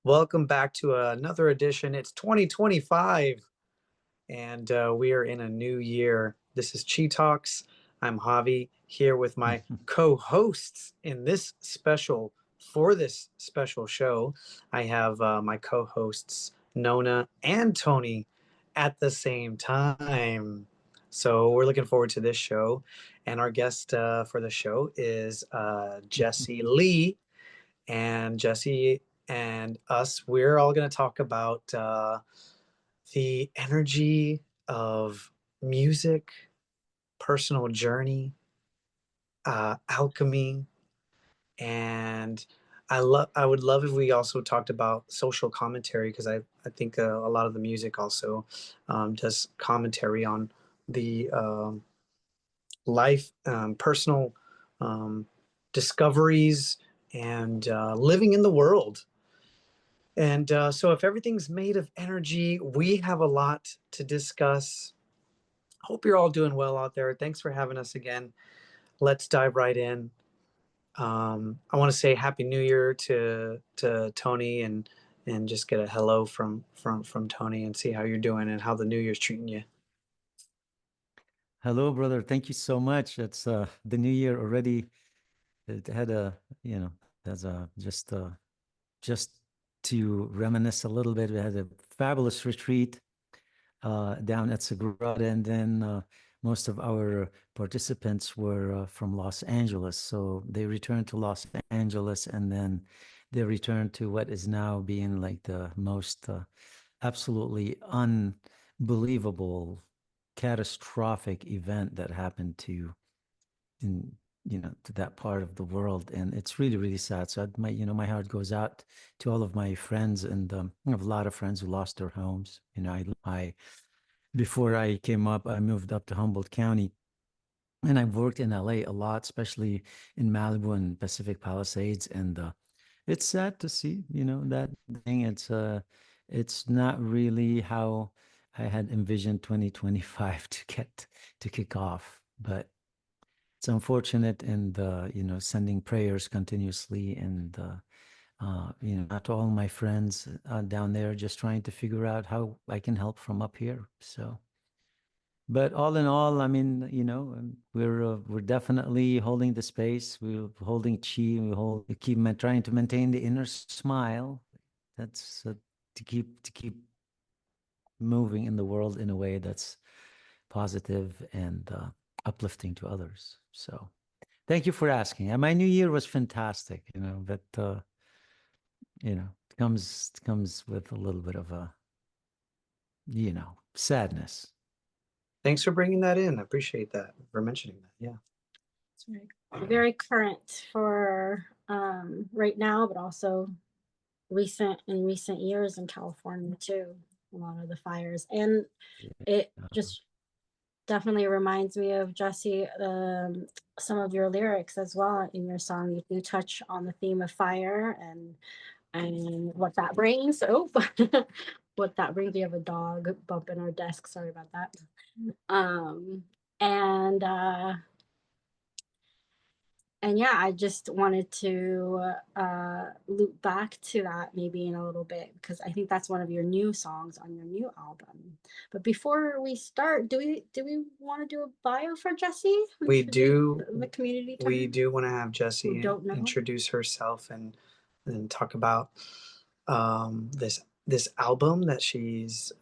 Welcome back to another edition. It's 2025, and we are in a new year. This is Chi Talks. I'm Javi here with my co-hosts in this special for this special show. I have my co-hosts Nona and Tony at the same time. So we're looking forward to this show, and our guest for the show is Jessi Lea, and Jessi and us, we're all going to talk about the energy of music, personal journey, alchemy, and I would love if we also talked about social commentary because I think a lot of the music also does commentary on the life, personal um, discoveries, and living in the world. And so, if everything's made of energy, we have a lot to discuss. Hope you're all doing well out there. Thanks for having us again. Let's dive right in. I want to say Happy New Year to Tony, and just get a hello from Tony and see how you're doing and how the New Year's treating you. Hello, brother. Thank you so much. It's the new year already. It had just to reminisce a little bit. We had a fabulous retreat down at Sagrada, and then most of our participants were from Los Angeles. So they returned to Los Angeles, and then they returned to what is now being like the most absolutely unbelievable catastrophic event that happened in to that part of the world, and it's really really sad. So my heart goes out to all of my friends, and I have a lot of friends who lost their homes. I before I came up, I moved up to Humboldt County, and I've worked in LA a lot, especially in Malibu and Pacific Palisades, and it's sad to see, that thing. It's not really how I had envisioned 2025 to kick off, but it's unfortunate, and sending prayers continuously, and to all my friends down there, just trying to figure out how I can help from up here. So, but all in all, I mean, we're definitely holding the space. We're holding chi. We keep trying to maintain the inner smile. That's to keep moving in the world in a way that's positive and uplifting to others. So, thank you for asking. And my new year was fantastic, but it comes with a little bit of a, sadness. Thanks for bringing that in. I appreciate that for mentioning that. Yeah. It's very current for right now, but also recent years in California too. A lot of the fires, and it Uh, just definitely reminds me of Jesse. Some of your lyrics as well in your song. You touch on the theme of fire and what that brings. Oh, what that brings. We have a dog bumping our desk. Sorry about that. Um, and and yeah, I just wanted to loop back to that maybe in a little bit because I think that's one of your new songs on your new album. But before we start, do we want to do a bio for Jessie? We Introduce do the community to we her do want to have who Jessi don't know. introduce herself and talk about this album that she's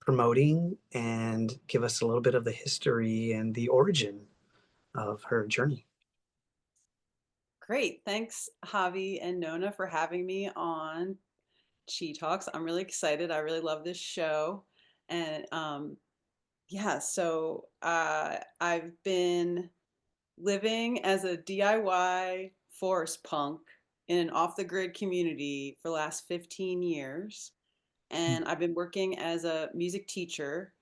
promoting, and give us a little bit of the history and the origin of her journey. Great. Thanks, Javi and Nona, for having me on Chi Talks. I'm really excited. I really love this show. And yeah, so I've been living as a DIY forest punk in an off the grid community for the last 15 years. And I've been working as a music teacher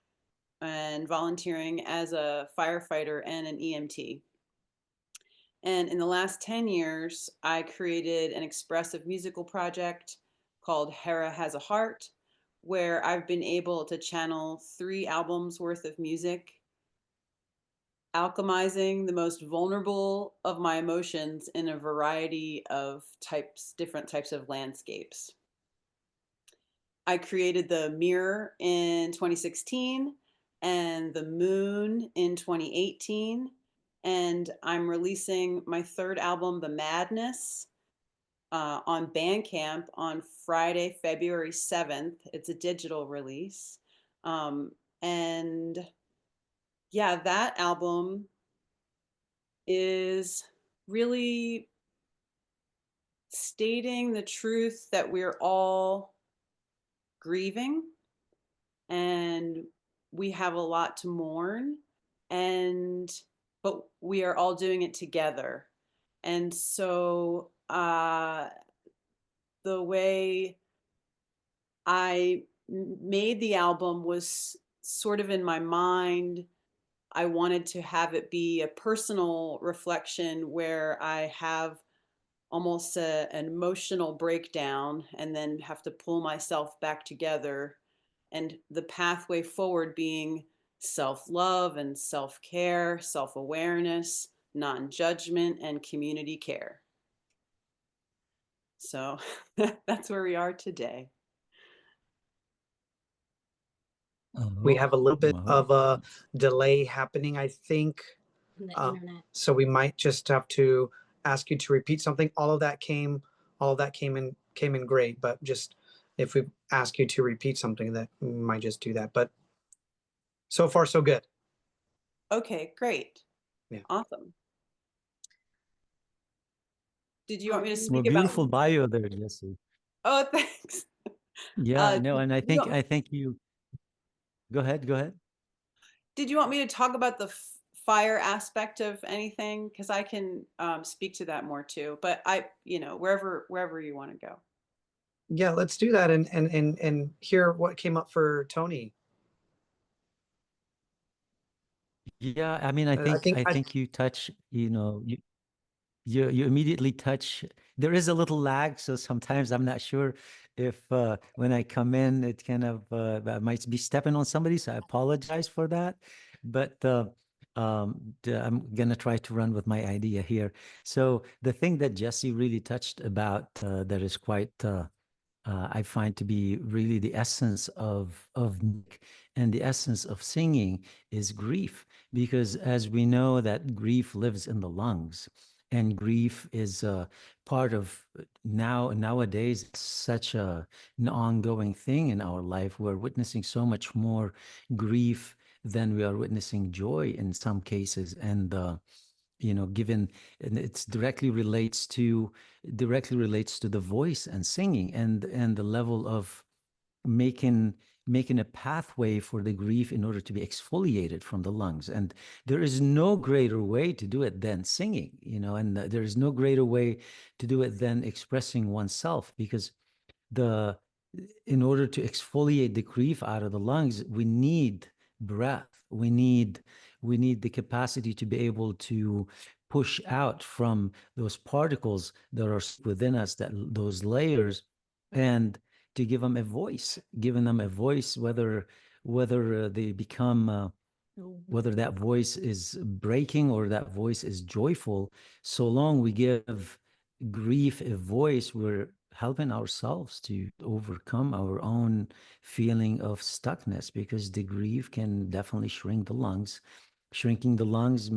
and volunteering as a firefighter and an EMT. And in the last 10 years, I created an expressive musical project called Hera Has a Heart, where I've been able to channel 3 albums worth of music, alchemizing the most vulnerable of my emotions in a variety of different types of landscapes. I created the mirror in 2016 and the moon in 2018. And I'm releasing my third album, The Madness, on Bandcamp on Friday, February 7th. It's a digital release. And yeah, that album is really stating the truth that we're all grieving and we have a lot to mourn, and but we are all doing it together. And so the way I made the album was sort of in my mind. I wanted to have it be a personal reflection where I have almost an emotional breakdown and then have to pull myself back together. And the pathway forward being self love and self care, self awareness, non judgment, and community care. So that's where we are today. We Oh, have a little bit wow. of a delay happening, I think. On the internet. So we might just have to ask you to repeat something. All of that came in great, but just if we ask you to repeat something, that we might just do that. But so far, so good. Okay, great. Yeah. Awesome. Did you want me to Well, speak about? beautiful bio there, Jessi. Oh, thanks. Yeah, no, Did and you want, I think you go ahead, go ahead. did you want me to talk about the fire aspect of anything? Because I can speak to that more too. But wherever you want to go. Yeah, let's do that and hear what came up for Tony. Yeah, I mean, I think I I think you touch, you immediately touch. There is a little lag, so sometimes I'm not sure if when I come in, it kind of I might be stepping on somebody, so I apologize for that. But I'm gonna try to run with my idea here. So the thing that Jessi really touched about that is quite I find to be really the essence of music and the essence of singing is grief, because as we know that grief lives in the lungs, and grief is part of nowadays such an ongoing thing in our life. We're witnessing so much more grief than we are witnessing joy in some cases, and given, and it's directly relates to the voice and singing and the level of making a pathway for the grief in order to be exfoliated from the lungs. And there is no greater way to do it than singing, and there is no greater way to do it than expressing oneself, because the in order to exfoliate the grief out of the lungs, we need breath. We need the capacity to be able to push out from those particles that are within us, that those layers, and to give them a voice, giving them a voice, whether they become whether that voice is breaking or that voice is joyful. So long we give grief a voice, we're helping ourselves to overcome our own feeling of stuckness, because the grief can definitely shrink the lungs. Shrinking the lungs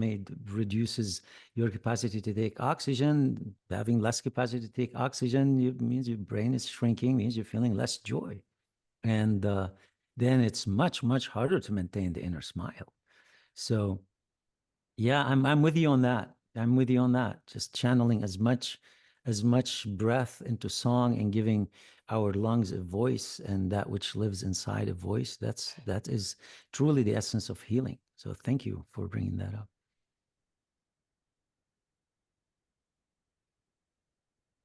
reduces your capacity to take oxygen. Having less capacity to take oxygen means your brain is shrinking, means you're feeling less joy. And then it's much, much harder to maintain the inner smile. So yeah, I'm with you on that. I'm with you on that. Just channeling as much breath into song and giving our lungs a voice, and that which lives inside a voice, that is truly the essence of healing. So thank you for bringing that up.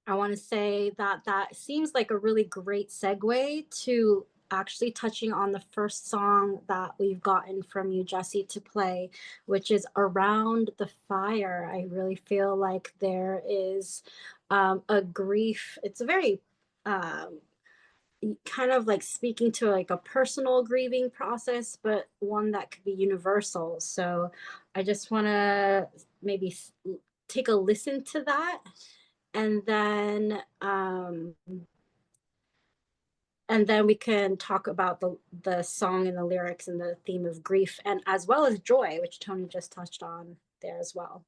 I want to say that that seems like a really great segue to actually touching on the first song that we've gotten from you, Jessi, to play, which is Around the Fire. I really feel like there is a grief. It's a very kind of like speaking to like a personal grieving process, but one that could be universal. So I just want to maybe take a listen to that, and then and then we can talk about the song and the lyrics and the theme of grief, and as well as joy, which Tony just touched on there as well.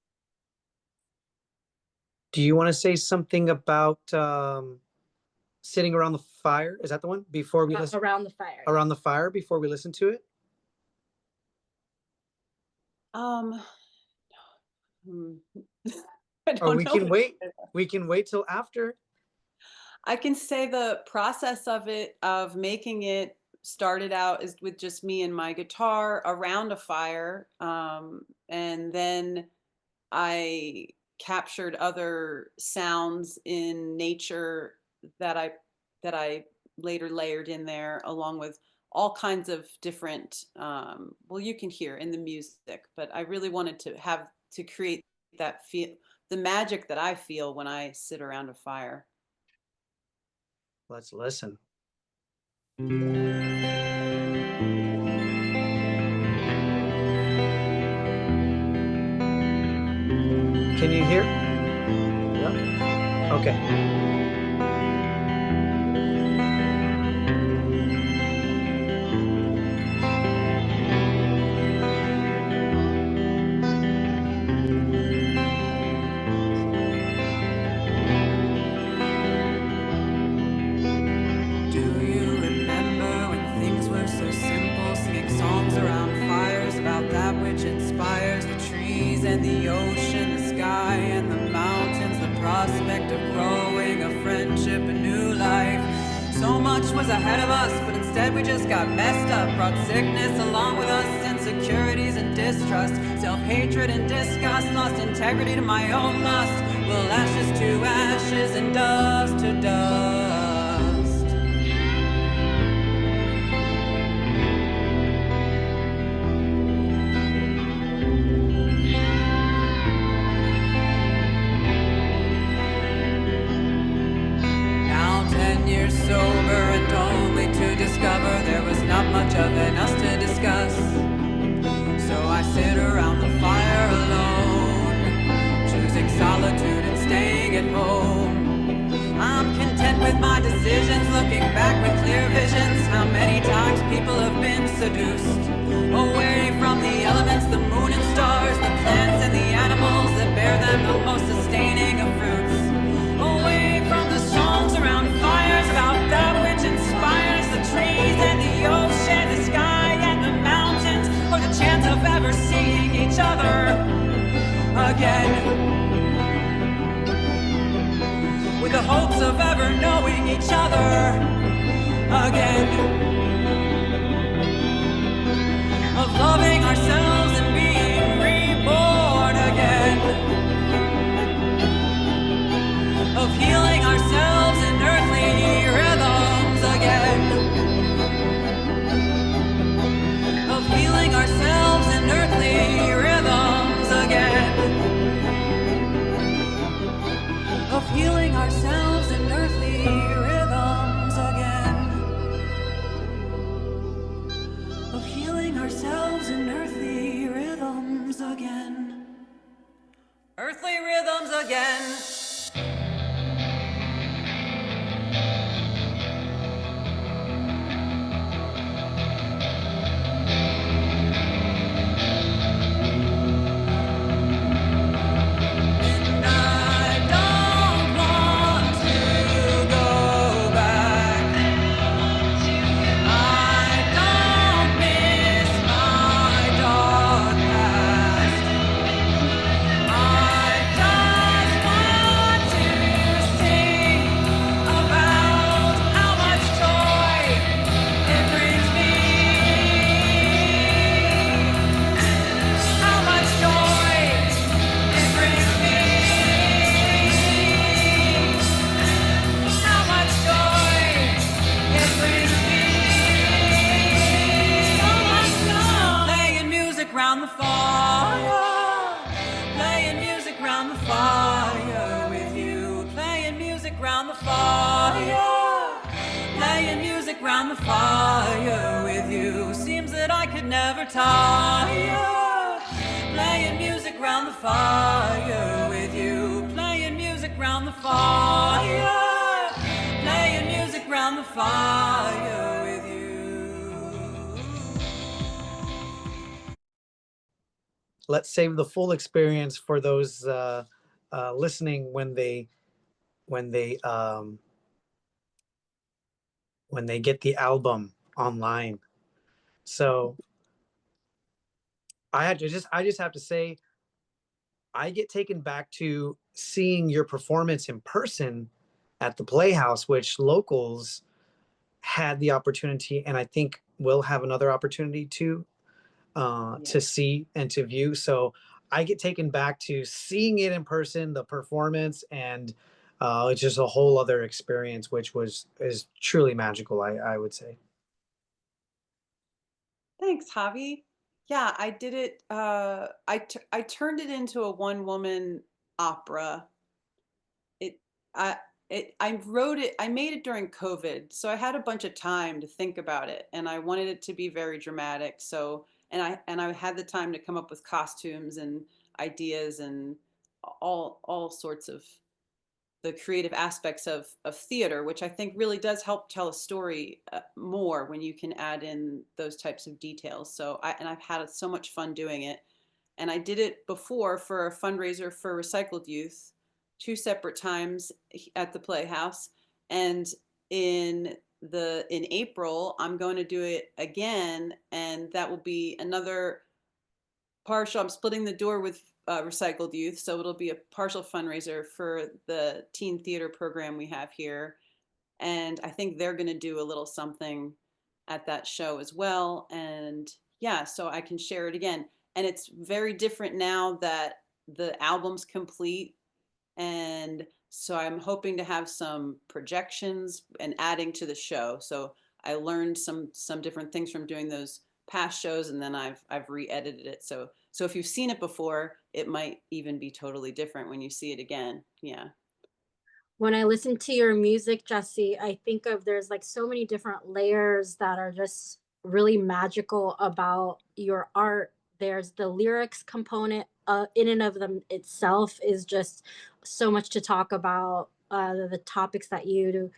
Do you want to say something about sitting around the fire? Is that the one before we listen? Around the fire. Around the fire before we listen to it? I Or don't we know can what wait. to say. We can wait till after. I can say the process of making it started out is with just me and my guitar around a fire, and then I captured other sounds in nature that I later layered in there, along with all kinds of different, well, you can hear in the music, but I really wanted to create that feel, the magic that I feel when I sit around a fire. Let's listen. Can you hear? Yep. Okay. Do you remember when things were so simple, singing songs around fires about that which inspires the trees and the ocean, the sky and the mountains, the prospect of growing a friendship, a new life? So much was ahead of us, but instead we just got messed up, brought sickness along with us, insecurities and distrust, self-hatred and disgust, lost integrity to my own lust. Well, ashes to ashes and dust to dust. Now 10 years sober and only to discover there was not much of in us to discuss. So I sit around the fire alone, choosing solitude and staying at home. I'm content with my decisions, looking back with clear visions. How many times people have been seduced away from the elements, the moon and stars, the plants and the animals that bear them, the most sustaining of fruits. Away from the songs around fires about that which inspires the trees and the ocean, the sky and the mountains, or the chance of ever seeing each other again. With the hopes of ever knowing each other again, of loving ourselves and being reborn again, of healing ourselves in earthly rhythms again, of healing ourselves in earthly rhythms again, of healing ourselves in earthly rhythms again, of healing ourselves in earthly rhythms again, earthly rhythms again. And I don't want to go back. I don't miss my dark past. I just want to sing about how much joy it brings me. How much joy it brings me. How much joy it brings me. So much joy. Playing music round the fire. Playing music round the fire with you. Playing music round the fire. Playing music round the fire with you. Seems that I could never tire. Playing music round the fire with you. Playing music round the fire. Playing music round the fire. let's save the full experience for those listening when they um, when they get the album online. So I just have to say, I get taken back to seeing your performance in person at the Playhouse, which locals had the opportunity, and I think will have another opportunity Yeah. to see and to view. So I get taken back to seeing it in person, the performance, and it's just a whole other experience, which is truly magical. I would say. Thanks, Javi. Yeah, I did it. I turned it into a one woman opera. It I I wrote it. I made it during COVID, so I had a bunch of time to think about it, and I wanted it to be very dramatic. So and I had the time to come up with costumes and ideas and all sorts of the creative aspects of theater, which I think really does help tell a story more when you can add in those types of details. So I've had so much fun doing it, and I did it before for a fundraiser for Recycled Youth, two separate times at the Playhouse, and in in April I'm going to do it again, and that will be another partial. I'm splitting the door with Recycled Youth, so it'll be a partial fundraiser for the teen theater program we have here, and I think they're going to do a little something at that show as well. And yeah, so I can share it again. And it's very different now that the album's complete, and so I'm hoping to have some projections and adding to the show. So I learned some different things from doing those past shows, and then I've re-edited it. So if you've seen it before, it might even be totally different when you see it again. Yeah. When I listen to your music, Jessi, I think of there's like so many different layers that are just really magical about your art. There's the lyrics component in and of them itself is just so much to talk about. The topics that you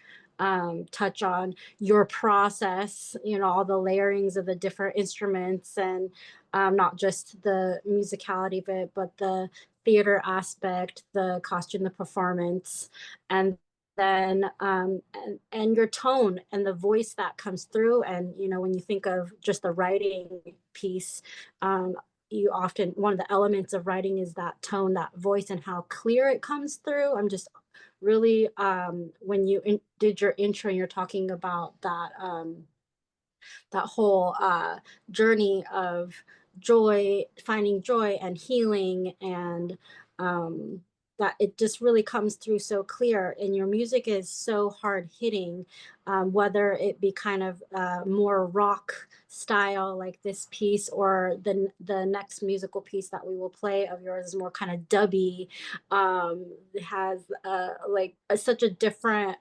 touch on, your process, you know, all the layerings of the different instruments, and not just the musicality of it, but the theater aspect, the costume, the performance, and then and your tone and the voice that comes through. And you know, when you think of just the writing piece, um, you often, one of the elements of writing is that tone, that voice, and how clear it comes through. I'm just really when you did your intro and you're talking about that that whole journey of joy, finding joy and healing, and um, that it just really comes through so clear. And your music is so hard hitting, whether it be kind of more rock style like this piece, or the next musical piece that we will play of yours is more kind of dubby. It has such a different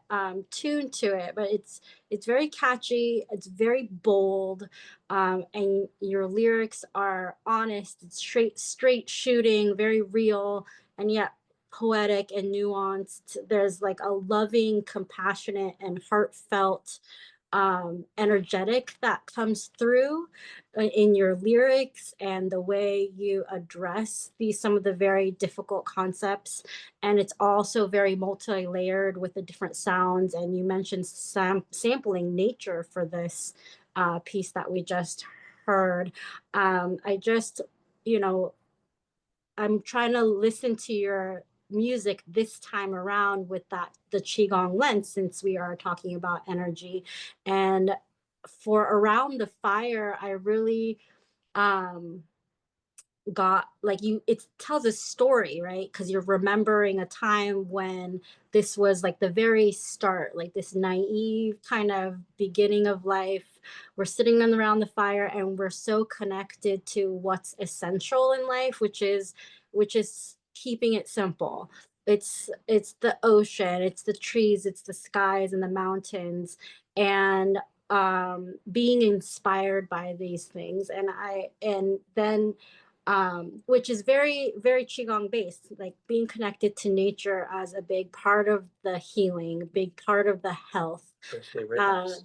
tune to it, but it's very catchy, it's very bold, and your lyrics are honest, it's straight shooting, very real, and yet poetic and nuanced. There's like a loving, compassionate, and heartfelt energetic that comes through in your lyrics and the way you address these some of the very difficult concepts. And it's also very multi-layered with the different sounds. And you mentioned sampling nature for this piece that we just heard. I just, you know, I'm trying to listen to your music this time around with that the qigong lens, since we are talking about energy. And for Around the Fire, I really um got like, you, it tells a story, right? Because you're remembering a time when this was like the very start, like this naive kind of beginning of life. We're sitting around the fire and we're so connected to what's essential in life, which is keeping it simple. It's the ocean, it's the trees, it's the skies and the mountains, and being inspired by these things. And then which is very, very Qigong based, like being connected to nature as a big part of the healing, big part of the health. Earthly rhythms.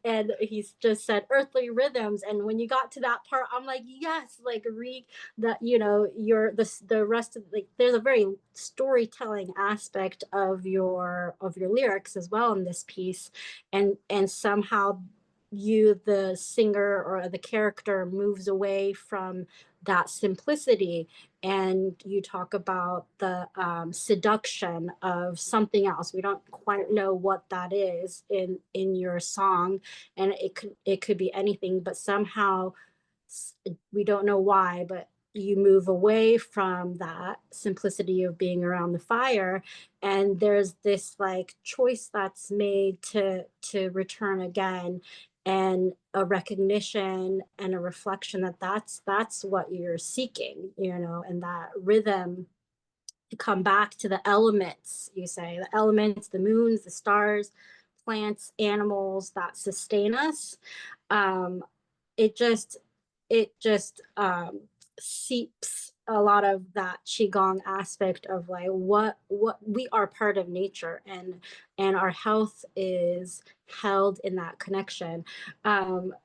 And he's just said earthly rhythms, and when you got to that part, I'm like, yes, like read that, you know, the rest of, like, there's a very storytelling aspect of your lyrics as well in this piece, and somehow you, the singer or the character, moves away from that simplicity, and you talk about the seduction of something else. We don't quite know what that is in your song, and it could be anything, but somehow we don't know why, but you move away from that simplicity of being around the fire, and there's this like choice that's made to return again, and a recognition and a reflection that that's what you're seeking, you know, and that rhythm to come back to the elements. You say the elements, the moons, the stars, plants, animals that sustain us. um it just it just seeps a lot of that qigong aspect of like what we are part of nature, and our health is held in that connection. um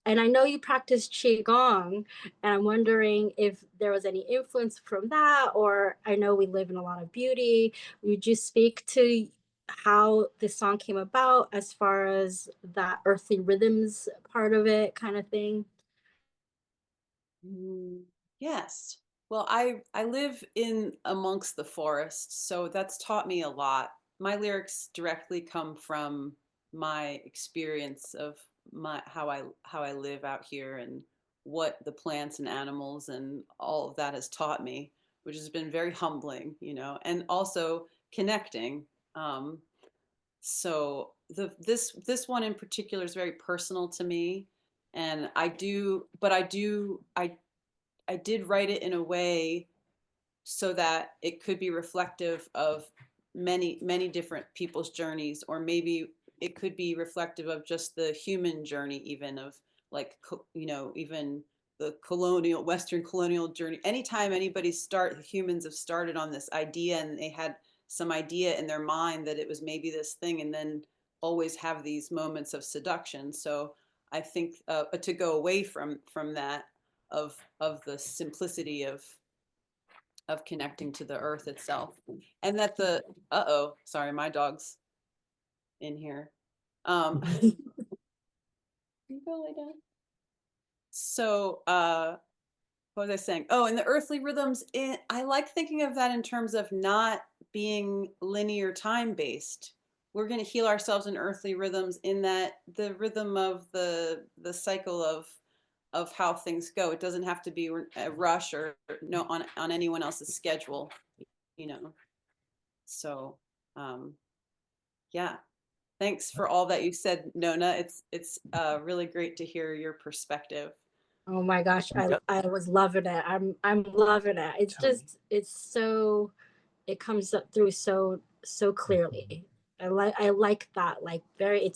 and I know you practice qigong, and I'm wondering if there was any influence from that, or I know we live in a lot of beauty. Would you speak to how this song came about as far as that earthly rhythms part of it kind of thing? Yes. Well, I live in amongst the forest, so that's taught me a lot. My lyrics directly come from my experience of my how I live out here, and what the plants and animals and all of that has taught me, which has been very humbling, you know, and also connecting. Um, so this one in particular is very personal to me, and I did write it in a way so that it could be reflective of many different people's journeys, or maybe it could be reflective of just the human journey, even of like, you know, even the Western colonial journey. Anytime humans have started on this idea, and they had some idea in their mind that it was maybe this thing, and then always have these moments of seduction. So I think to go away from that, of the simplicity of connecting to the earth itself, and that the sorry, my dog's in here. Can you go lay down? So what was I saying? Oh, and the earthly rhythms, I like thinking of that in terms of not being linear time based. We're going to heal ourselves in earthly rhythms, in that the rhythm of the cycle of how things go. It doesn't have to be a rush, or no, on anyone else's schedule, you know. So yeah, thanks for all that you said, Nona. It's really great to hear your perspective. Oh my gosh, Yep. I was loving it. I'm loving it. It's Totally. just it's so, it comes up through so clearly. I like that, like very,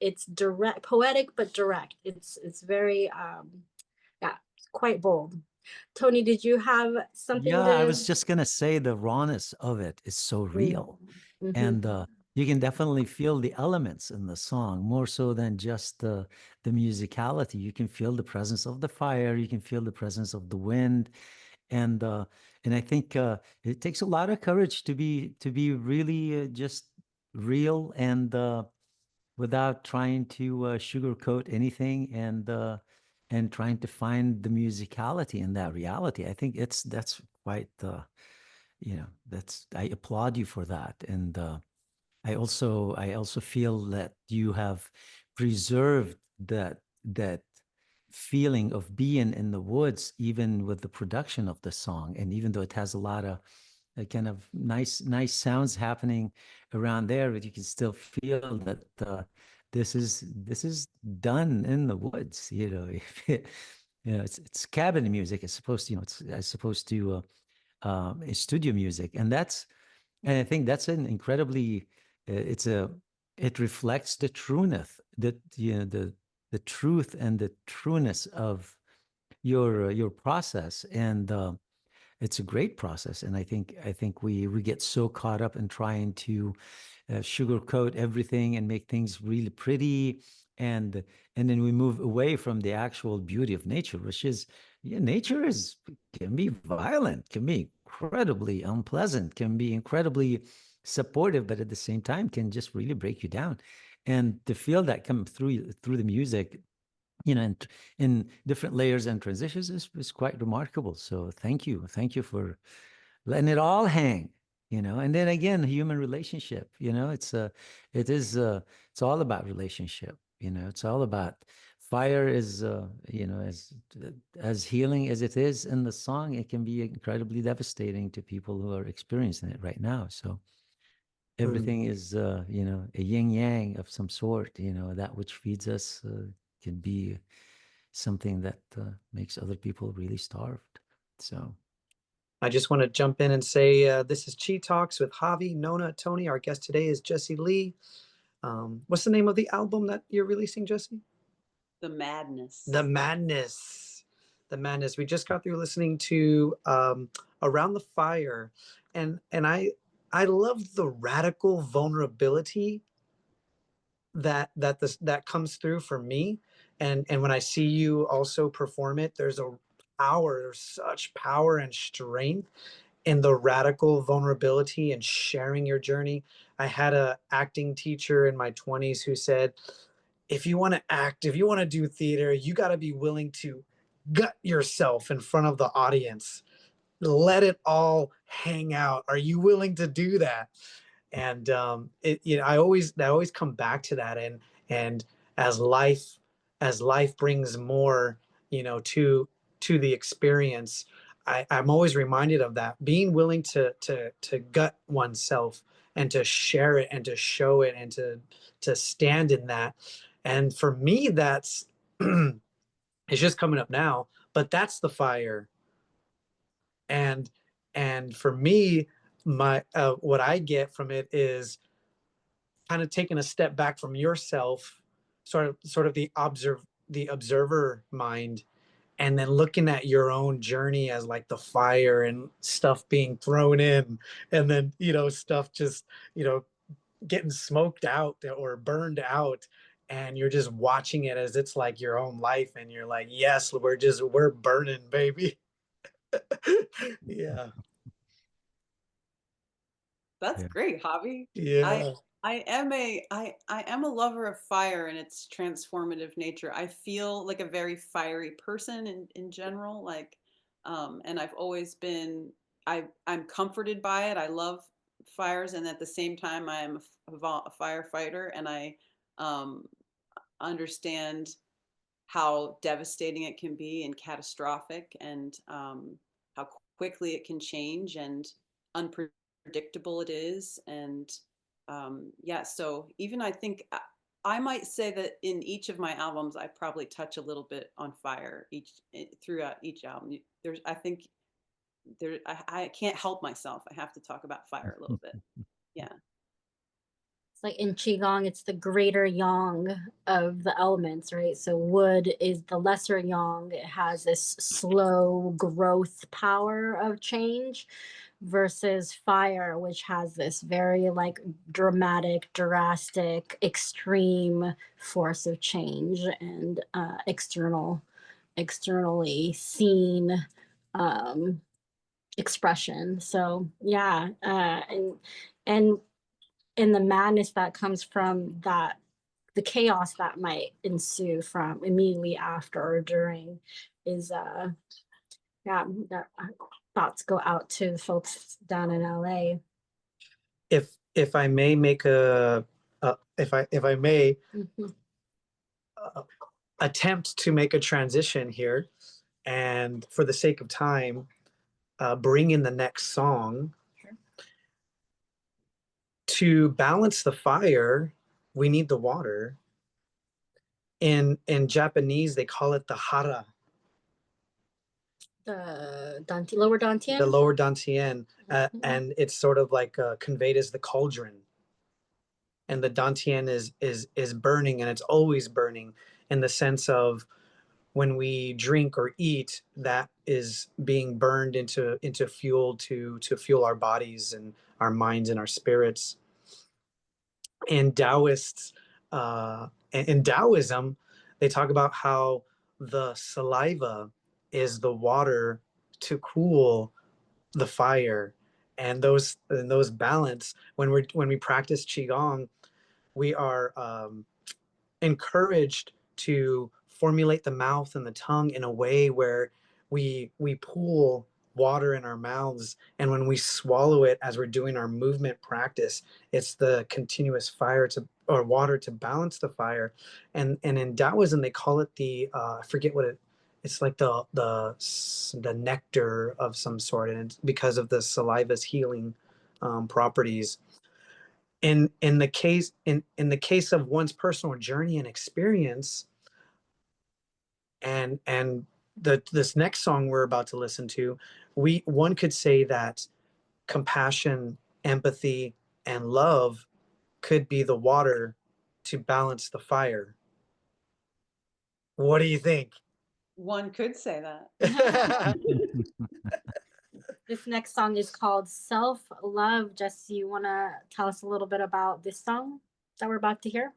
it's direct, poetic but direct. It's very yeah, quite bold. Tony, did you have something Yeah, I to? was just gonna say the rawness of it is so real. Mm-hmm. And you can definitely feel the elements in the song more so than just the musicality. You can feel the presence of the fire, you can feel the presence of the wind, and uh, and I think it takes a lot of courage to be really just real, and without trying to sugarcoat anything, and trying to find the musicality in that reality. I think that's quite that's, I applaud you for that. And I also feel that you have preserved that feeling of being in the woods, even with the production of the song. And even though it has a lot of kind of nice sounds happening around there, but you can still feel that this is done in the woods. It's cabin music. It's supposed to, it's supposed to it's studio music, and I think that's an incredibly it reflects the trueness, that the truth and the trueness your process, and it's a great process. And I think we get so caught up in trying to sugarcoat everything and make things really pretty, and then we move away from the actual beauty of nature, which is, yeah, nature is can be violent, can be incredibly unpleasant, can be incredibly supportive, but at the same time can just really break you down. And to feel that come through the music, and in different layers and transitions is quite remarkable. So thank you for letting it all hang. And then again, human relationship. It's all about relationship. It's all about fire is as healing as it is in the song. It can be incredibly devastating to people who are experiencing it right now. So Mm. everything is a yin yang of some sort. That which feeds us can be something that makes other people really starved. So I just want to jump in and say this is Chi Talks with Javi, Nona, Tony. Our guest today is Jessi Lea. What's the name of the album that you're releasing, Jessi? The Madness. The Madness. The Madness. We just got through listening to Around the Fire, and I love the radical vulnerability that comes through for me. And when I see you also perform it, there's such power and strength in the radical vulnerability and sharing your journey. I had a acting teacher in my 20s who said, if you want to act, if you want to do theater, you got to be willing to gut yourself in front of the audience. Let it all hang out. Are you willing to do that? And I always come back to that. And as life brings more, to the experience, I'm always reminded of that, being willing to gut oneself and to share it and to show it and to stand in that. And for me, that's it's just coming up now, but that's the fire. And for me, my what I get from it is kind of taking a step back from yourself, sort of the observer mind, and then looking at your own journey as like the fire and stuff being thrown in, and then stuff just getting smoked out or burned out, and you're just watching it as it's like your own life, and you're like, yes, we're burning, baby. Yeah. That's yeah. great, Javi. Yeah. I am a lover of fire and its transformative nature. I feel like a very fiery person in general, like and I've always been I'm comforted by it. I love fires, and at the same time I am a firefighter, and I um understand how devastating it can be and catastrophic, and how quickly it can change and unpredictable it is. And yeah, so even I think I might say that in each of my albums, I probably touch a little bit on fire throughout each album. There's, I think I can't help myself. I have to talk about fire a little bit. Yeah. It's like in Qigong, it's the greater yang of the elements, right? So wood is the lesser yang. It has this slow growth power of change versus fire, which has this very like dramatic, drastic, extreme force of change and externally seen expression. So yeah, and in the madness that comes from that, the chaos that might ensue from immediately after or during is yeah, that thoughts go out to the folks down in LA. If I may make if I may attempt to make a transition here, and for the sake of time, bring in the next song. Sure. To balance the fire, we need the water. In Japanese, they call it the hara, The lower dantian. the lower dantian, and it's sort of like conveyed as the cauldron. And the dantian is burning, and it's always burning, in the sense of when we drink or eat, that is being burned into fuel to fuel our bodies and our minds and our spirits. And Taoists, in Taoism, they talk about how the saliva is the water to cool the fire, and those balance when we practice qigong, we are encouraged to formulate the mouth and the tongue in a way where we pull water in our mouths, and when we swallow it as we're doing our movement practice, it's the continuous fire to or water to balance the fire. And in Taoism they call it the I forget what it's like the nectar of some sort, and it's because of the saliva's healing properties. In the case of one's personal journey and experience, and this next song we're about to listen to, one could say that compassion, empathy, and love could be the water to balance the fire. What do you think? One could say that. This next song is called Self Love. Jessi, you want to tell us a little bit about this song that we're about to hear?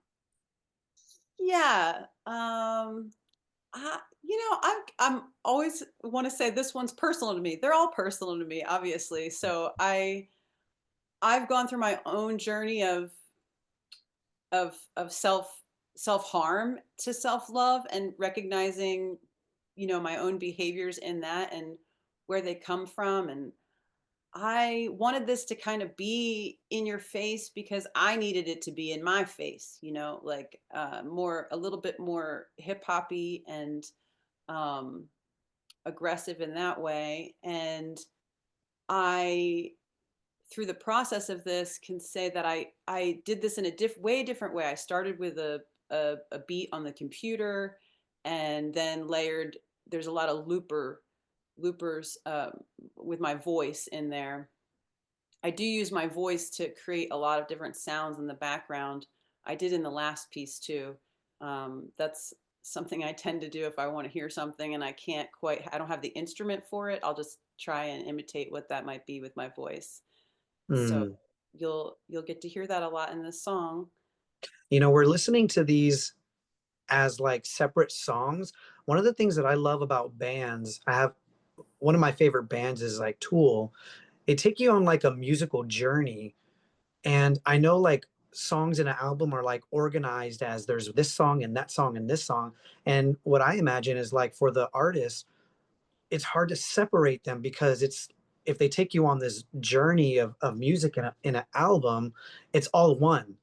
Yeah. I'm always want to say this one's personal to me. They're all personal to me, obviously. So I've gone through my own journey of self harm to self love, and recognizing, my own behaviors in that and where they come from. And I wanted this to kind of be in your face because I needed it to be in my face, like a little bit more hip hoppy and um, aggressive in that way. And I, through the process of this, can say that I did this in a way different way. I started with a beat on the computer, and then layered. There's a lot of loopers with my voice in there. I do use my voice to create a lot of different sounds in the background. I did in the last piece too. That's something I tend to do if I want to hear something and I don't have the instrument for it. I'll just try and imitate what that might be with my voice. So Mm. you'll get to hear that a lot in this song. We're listening to these as like separate songs. One of the things that I love about bands, I have one of my favorite bands is like Tool. They take you on like a musical journey. And I know like songs in an album are like organized as there's this song and that song and this song. And what I imagine is like for the artist, it's hard to separate them because if they take you on this journey of music in an album, it's all one.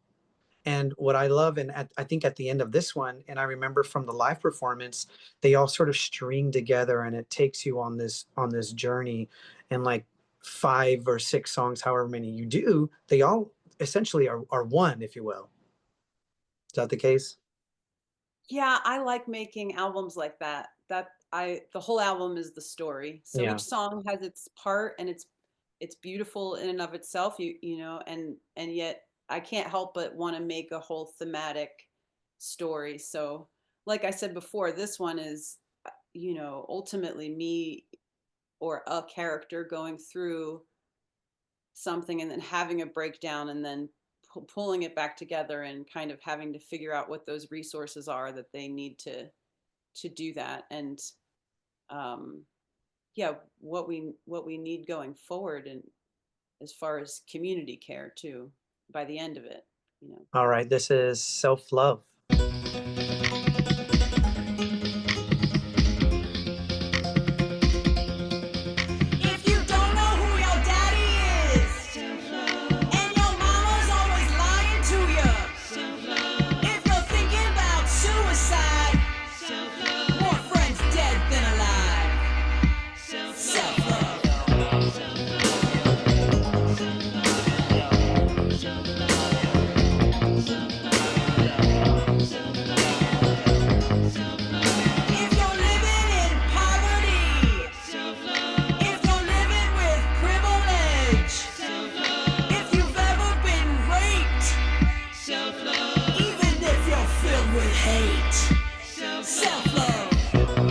And what I love, and I think at the end of this one, and I remember from the live performance, they all sort of string together, and it takes you on this journey. And like 5 or 6 songs, however many you do, they all essentially are one, if you will. Is that the case? Yeah, I like making albums like that. The whole album is the story. So Yeah. each song has its part, and it's beautiful in and of itself, and yet I can't help but want to make a whole thematic story. So like I said before, this one is, ultimately me or a character going through something and then having a breakdown, and then pulling it back together and kind of having to figure out what those resources are that they need to do that. And yeah, what we need going forward, and as far as community care too, by the end of it. All right, this is Self Love. If you don't know who your daddy is, and your mama's always lying to you, if you're thinking about suicide, more friends dead than alive. Self-love. If you're living in poverty, if you're living with privilege, if you've ever been raped, even if you're filled with hate, self-love.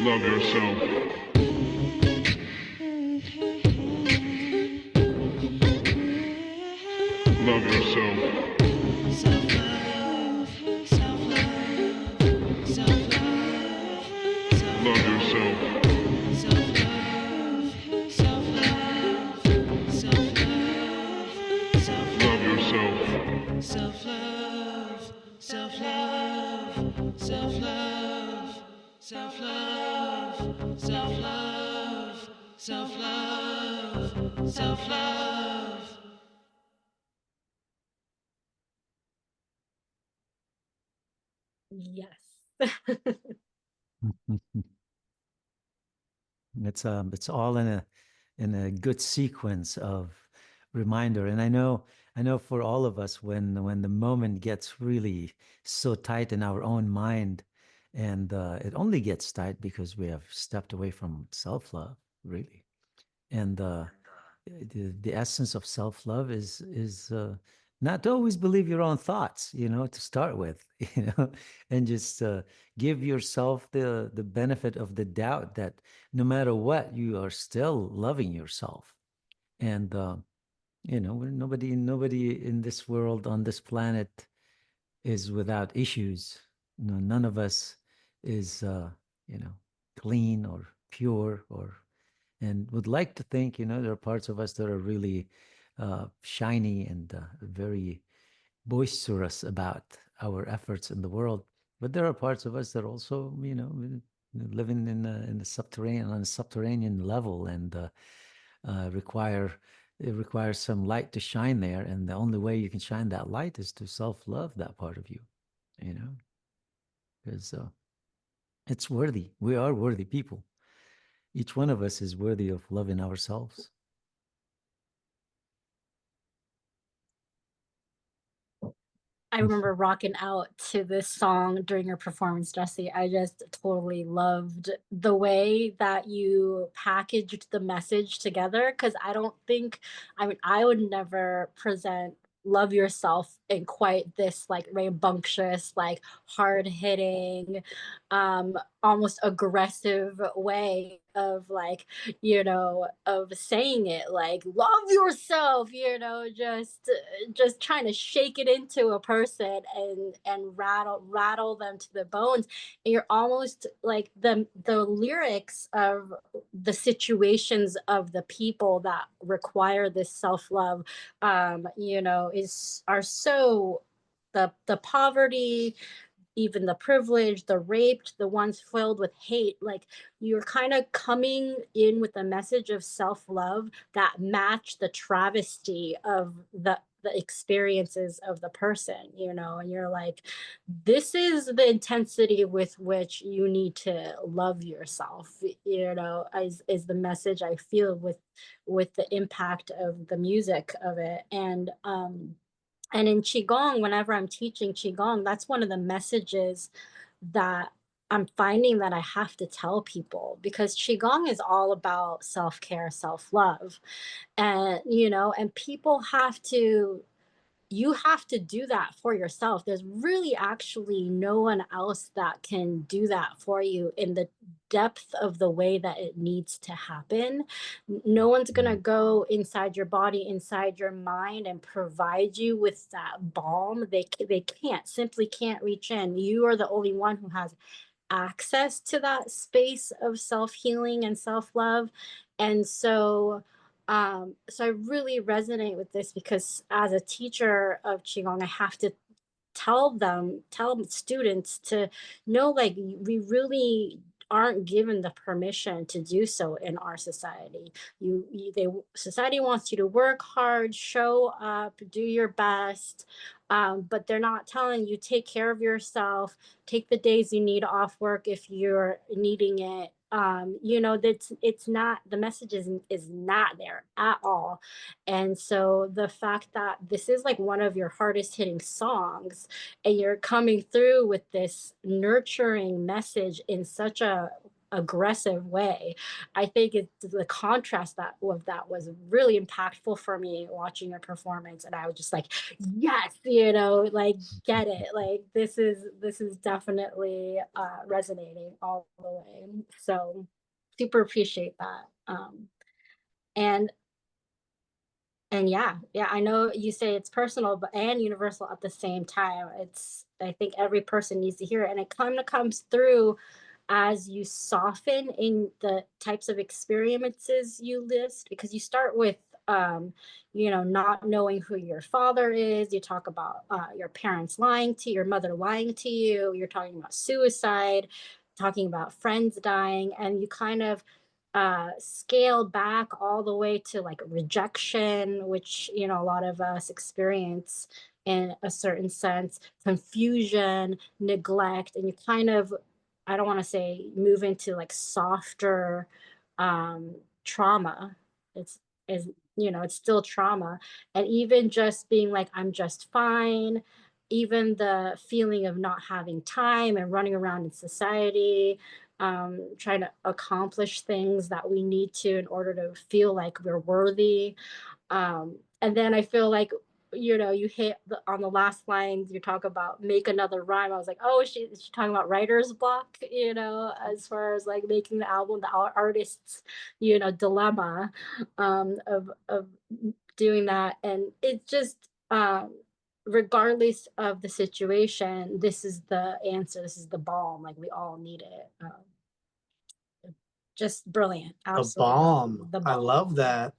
Love yourself. Love yourself. Love yourself. Love yourself. Self-love, self-love, self-love, self-love, self-love, self-love, self-love. Yes. It's all in a good sequence of reminder. And I know for all of us, when the moment gets really so tight in our own mind, and it only gets tight because we have stepped away from self-love, really. And the essence of self-love is not to always believe your own thoughts, to start with, and just give yourself the benefit of the doubt that no matter what, you are still loving yourself. And nobody in this world, on this planet, is without issues. None of us is clean or pure, and would like to think, there are parts of us that are really shiny and very boisterous about our efforts in the world. But there are parts of us that also, living in the subterranean, on a subterranean level, and it requires some light to shine there. And the only way you can shine that light is to self-love that part of you, because it's worthy. We are worthy people. Each one of us is worthy of loving ourselves. I remember rocking out to this song during your performance, Jessi. I just totally loved the way that you packaged the message together. Because I would never present love yourself in quite this like rambunctious, like hard hitting, almost aggressive way of like, of saying it, like love yourself, just trying to shake it into a person and rattle them to the bones. And you're almost like the lyrics of the situations of the people that require this self-love, are so, the poverty, even the privileged, the raped, the ones filled with hate, like you're kind of coming in with a message of self-love that match the travesty of the experiences of the person, and you're like, this is the intensity with which you need to love yourself, is the message I feel with the impact of the music of it. And in Qigong, whenever I'm teaching Qigong, that's one of the messages that I'm finding that I have to tell people, because Qigong is all about self care, self love. And people you have to do that for yourself. There's really actually no one else that can do that for you in the depth of the way that it needs to happen. No one's going to go inside your body, inside your mind, and provide you with that balm. They can't, simply can't reach in. You are the only one who has access to that space of self-healing and self-love. And so I really resonate with this, because as a teacher of Qigong, I have to tell students to know, like, we really aren't given the permission to do so in our society. Society wants you to work hard, show up, do your best, but they're not telling you, take care of yourself, take the days you need off work if you're needing it. That's, it's not, the message is not there at all. And so the fact that this is like one of your hardest hitting songs, and you're coming through with this nurturing message in such a aggressive way. I think it's the contrast that of that was really impactful for me watching your performance, and I was just like, yes, like get it, like this is definitely resonating all the way. So super appreciate that. And yeah, I know you say it's personal, but and universal at the same time. I think every person needs to hear it, and it kind of comes through as you soften in the types of experiences you list, because you start with not knowing who your father is. You talk about your parents lying to your mother lying to you. You're talking about suicide, talking about friends dying, and you kind of scale back all the way to like rejection, which a lot of us experience in a certain sense, confusion, neglect, and you kind of, I don't want to say move into like softer trauma. It's is it's still trauma. And even just being like, I'm just fine, even the feeling of not having time and running around in society, trying to accomplish things that we need to in order to feel like we're worthy. And then I feel like, you hit on the last lines, you talk about make another rhyme. I was like, oh, she's talking about writer's block, as far as like making the album, the artist's, dilemma of doing that. And it's just, regardless of the situation, this is the answer. This is the balm. Like we all need it. Just brilliant. The Absolutely balm. brilliant. The I love balm. that.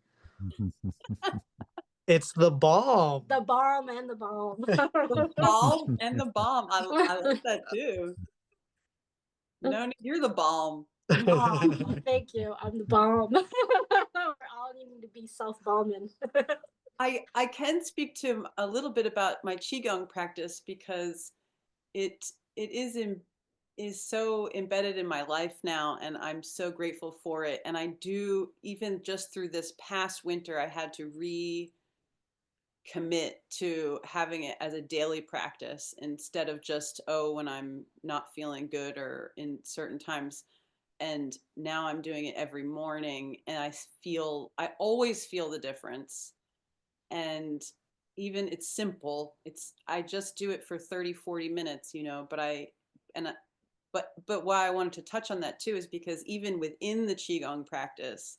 It's the balm. The balm and the balm. The balm and the bomb. I love that too. No, you're the balm. Oh, thank you. I'm the balm. We're all needing to be self-balming. I can speak to a little bit about my qigong practice because it is so embedded in my life now, and I'm so grateful for it. And I do, even just through this past winter, I had to recommit to having it as a daily practice instead of just, oh, when I'm not feeling good or in certain times. And now I'm doing it every morning, and I always feel the difference. And even it's simple, I just do it for 30-40 minutes, but and but why I wanted to touch on that too is because even within the qigong practice,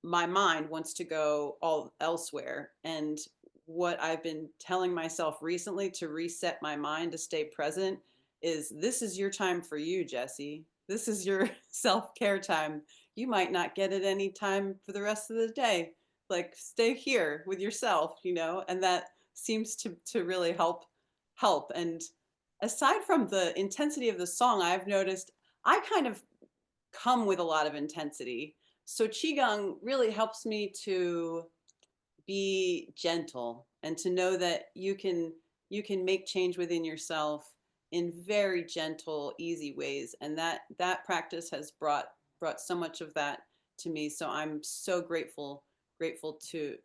my mind wants to go all elsewhere. And what I've been telling myself recently to reset my mind to stay present is, this is your time for you, Jessi. This is your self-care time. You might not get it any time for the rest of the day. Like, stay here with yourself, and that seems to really help. And aside from the intensity of the song, I've noticed I kind of come with a lot of intensity. So qigong really helps me to be gentle and to know that you can make change within yourself in very gentle, easy ways. And that practice has brought so much of that to me. So I'm so grateful to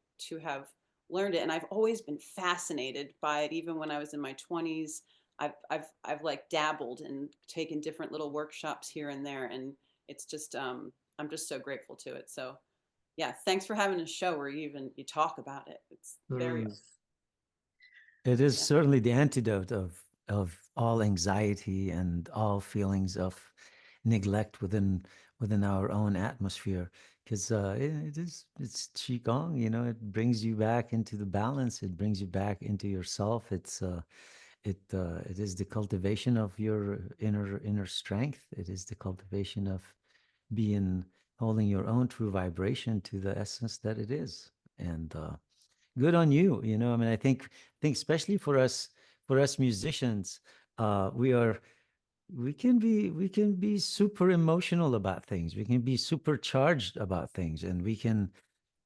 have learned it. And I've always been fascinated by it, even when I was in my 20s. I've like dabbled and taken different little workshops here and there, and it's just I'm just so grateful to it. So yeah, thanks for having a show where you talk about it. It's very It is yeah. certainly the antidote of all anxiety and all feelings of neglect within our own atmosphere. Because it's qigong, it brings you back into the balance. It brings you back into yourself. It is the cultivation of your inner strength. It is the cultivation of being holding your own true vibration to the essence that it is. And good on you. I mean, I think especially for us musicians, we can be super emotional about things. We can be super charged about things, and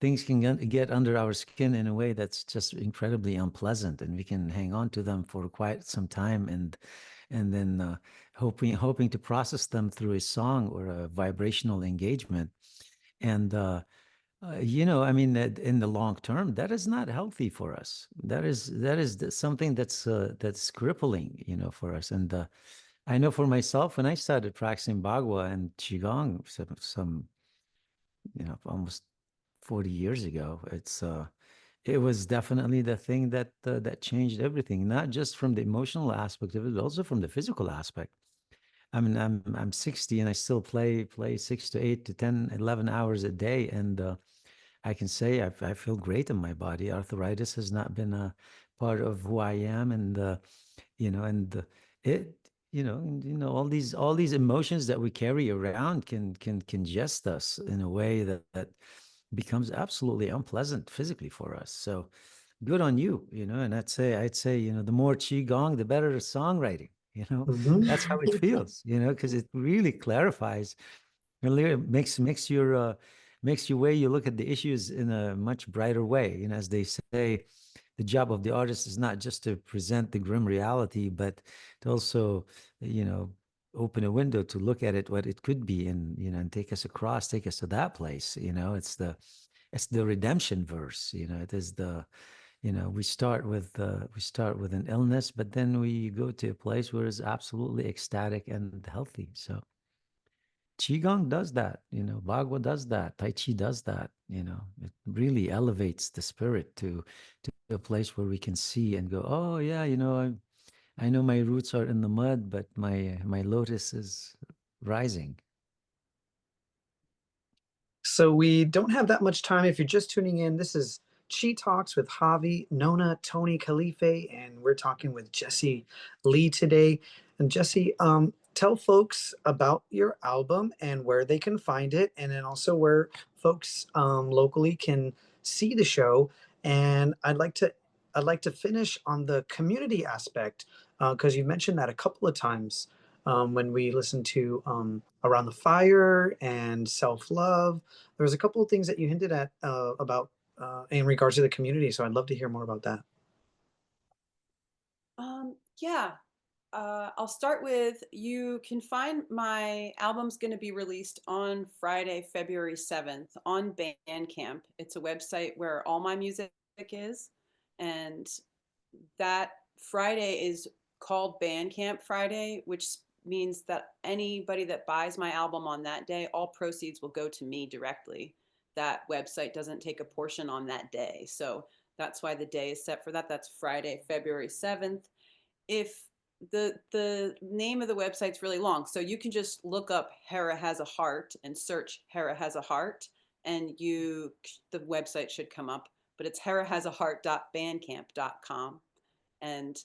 things can get under our skin in a way that's just incredibly unpleasant, and we can hang on to them for quite some time, and then hoping to process them through a song or a vibrational engagement. And I mean, that in the long term, that is not healthy for us. That is something that's crippling, for us. And I know for myself, when I started practicing Bagua and Qigong, almost 40 years ago, it was definitely the thing that changed everything, not just from the emotional aspect of it, but also from the physical aspect. I mean, I'm 60 and I still play 6 to 8 to 10, 11 hours a day, and I can say I feel great in my body. Arthritis has not been a part of who I am, and it all these emotions that we carry around can congest us in a way that becomes absolutely unpleasant physically for us. So good on you, and I'd say, the more qigong, the better the songwriting. Mhm. That's how it feels, because it really clarifies, really makes your way you look at the issues in a much brighter way. As they say, the job of the artist is not just to present the grim reality, but to also, you know, open a window to look at it, what it could be, and take us across, take us to that place. It's the redemption verse. It is the we start with an illness, but then we go to a place where it's absolutely ecstatic and healthy. So Qigong does that, Bagua does that, Tai Chi does that, it really elevates the spirit to a place where we can see and go, oh yeah, I know my roots are in the mud, but my lotus is rising. So we don't have that much time. If you're just tuning in, this is Chi Talks with Javi, Nona, Tony Khalife, and we're talking with Jessi Lea today. And Jessi, tell folks about your album and where they can find it, and then also where folks locally can see the show. And I'd like to finish on the community aspect because you mentioned that a couple of times when we listened to Around the Fire and Self Love. There was a couple of things that you hinted at about in regards to the community. So I'd love to hear more about that. Yeah. I'll start with, you can find my album's going to be released on Friday, February 7th on Bandcamp. It's a website where all my music is. And that Friday is called Bandcamp Friday, which means that anybody that buys my album on that day, all proceeds will go to me directly. That website doesn't take a portion on that day. So that's why the day is set for that. That's Friday, February 7th. If the name of the website's really long, so you can just look up Hera Has a Heart and search Hera Has a Heart, and the website should come up. But it's herahasaheart.bandcamp.com. And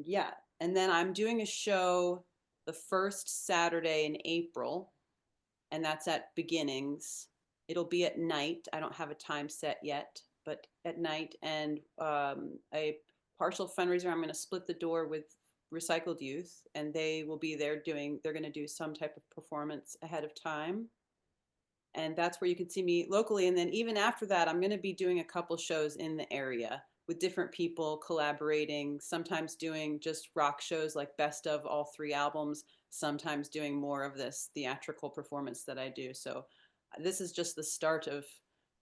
yeah, and then I'm doing a show the first Saturday in April, and that's at Beginnings. It'll be at night. I don't have a time set yet, but at night. And a partial fundraiser, I'm going to split the door with Recycled Youth, and they will be there they're going to do some type of performance ahead of time. And that's where you can see me locally. And then even after that, I'm going to be doing a couple shows in the area with different people collaborating, sometimes doing just rock shows like best of all 3 albums, sometimes doing more of this theatrical performance that I do. So this is just the start of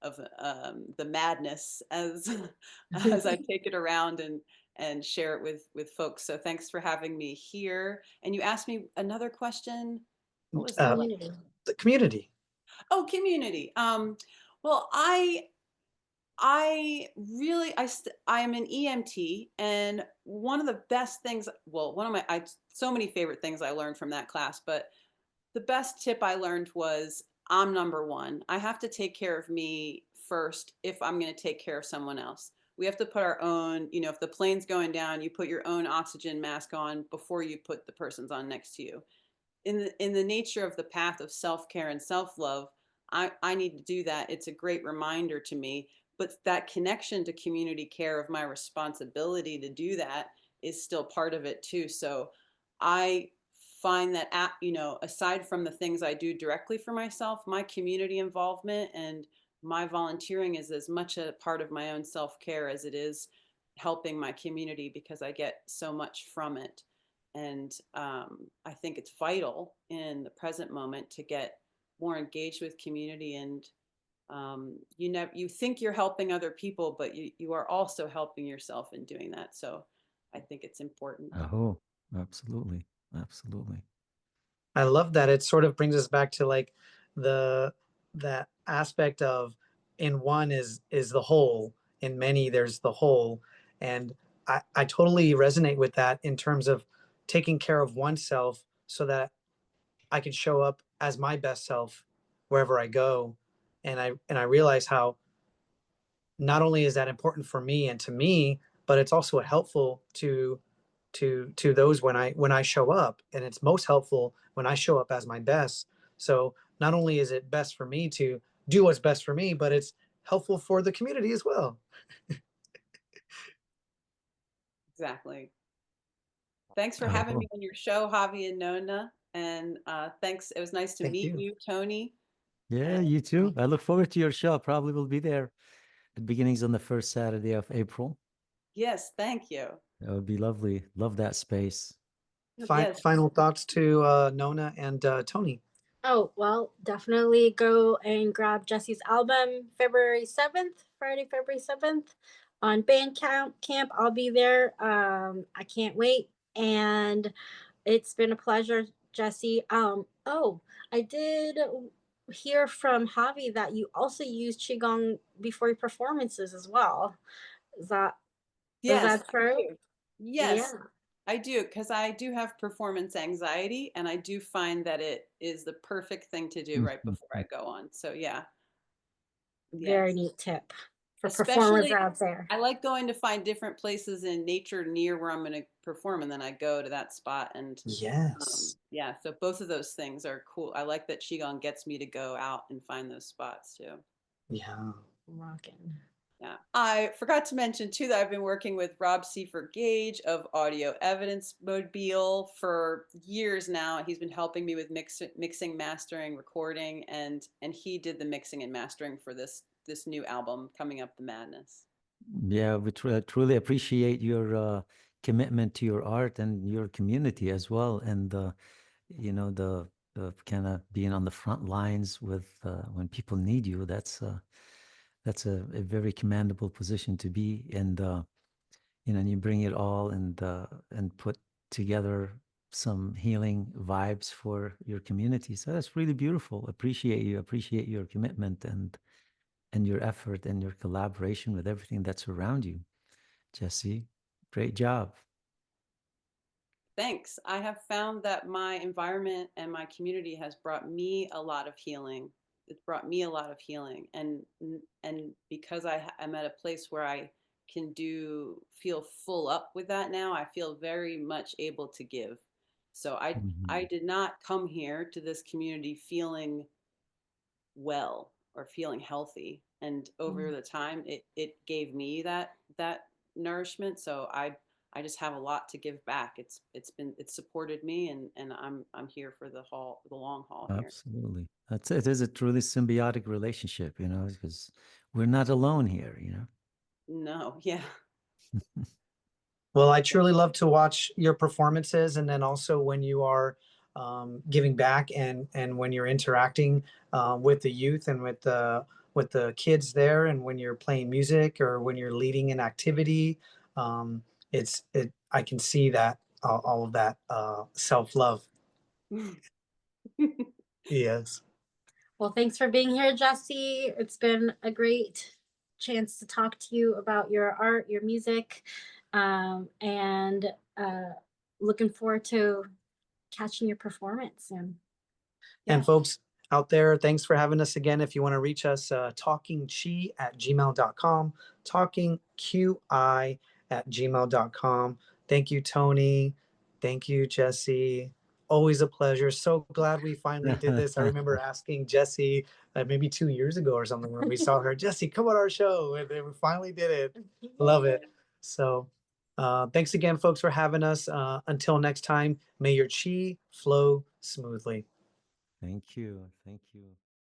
the madness as as I take it around and share it with folks. So thanks for having me here. And you asked me another question. What was that? Community. The community. Oh, community. Well, I really I am an EMT, and one of the best things, well, one of my so many favorite things I learned from that class, but the best tip I learned was, I'm number one. I have to take care of me first if I'm going to take care of someone else. We have to put our own, if the plane's going down, you put your own oxygen mask on before you put the person's on next to you. In the nature of the path of self-care and self-love, I need to do that. It's a great reminder to me, but that connection to community care of my responsibility to do that is still part of it too. So I find that aside from the things I do directly for myself, my community involvement and my volunteering is as much a part of my own self-care as it is helping my community, because I get so much from it. And I think it's vital in the present moment to get more engaged with community. And you think you're helping other people, but you are also helping yourself in doing that. So I think it's important. Oh, absolutely. Absolutely. I love that. It sort of brings us back to like the that aspect of in one is the whole, in many there's the whole. And I totally resonate with that in terms of taking care of oneself so that I can show up as my best self wherever I go. And I realize how not only is that important for me and to me, but it's also helpful to those when I show up, and it's most helpful when I show up as my best. So not only is it best for me to do what's best for me, but it's helpful for the community as well. Exactly. Thanks for having me Oh, on your show, Javi and Nona. And thanks. It was nice to Thank meet you. you, Tony. yeah, And you too. I look forward to your show. Probably will be there. It beginnings on the first Saturday of April. yes, thank you. That would be lovely. Love that space. Yes. Final thoughts to Nona and Tony. Oh, well, definitely go and grab Jesse's album February 7th, Friday, February 7th on Bandcamp. Camp. I'll be there. I can't wait. And it's been a pleasure, Jesse. Oh, I did hear from Javi that you also use Qigong before your performances as well. Is that is Yes, that I true? do. Yes, Yeah, I do, because I do have performance anxiety, and I do find that it is the perfect thing to do right before I go on. So yeah, very yes. neat tip for performers Especially, out there. I like going to find different places in nature near where I'm going to perform, and then I go to that spot. And Yes. yeah, so both of those things are cool. I like that Qigong gets me to go out and find those spots too. Yeah. Rockin'. Yeah. I forgot to mention too that I've been working with Rob Seifert Gage of Audio Evidence Mobile for years now. He's been helping me with mixing, mastering, recording, and he did the mixing and mastering for this new album coming up, The Madness. Yeah, we truly appreciate your commitment to your art and your community as well, and the kind of being on the front lines with when people need you. That's a very commendable position to be, and and you bring it all and put together some healing vibes for your community. So that's really beautiful. Appreciate your commitment and your effort and your collaboration with everything that's around you. Jesse, great job. Thanks. I have found that my environment and my community has brought me a lot of healing. It's brought me a lot of healing, and because I'm at a place where I can do feel full up with that now, I feel very much able to give. So I Mhm. did not come here to this community feeling well or feeling healthy, and over Mm. the time it gave me that nourishment. So I just have a lot to give back. It's supported me, and I'm here for the long haul here. Absolutely. That's it. It is a truly symbiotic relationship, because we're not alone here. No. Yeah. Well, I truly love to watch your performances, and then also when you are giving back and when you're interacting with the youth and with the kids there, and when you're playing music or when you're leading an activity. It I can see that all of that self love. Yes. Well, thanks for being here, Jesse. It's been a great chance to talk to you about your art, your music, and uh, looking forward to catching your performance soon. And Yeah. folks out there, thanks for having us again. If you want to reach us, talkingqi@gmail.com, talkingqi@gmail.com. Thank you, Tony. Thank you, Jesse. Always a pleasure. So glad we finally did this. I remember asking Jesse maybe 2 years ago or something when we saw her, Jesse, come on our show. And then we finally did it. Love it. So thanks again, folks, for having us. Until next time, may your chi flow smoothly. Thank you. Thank you.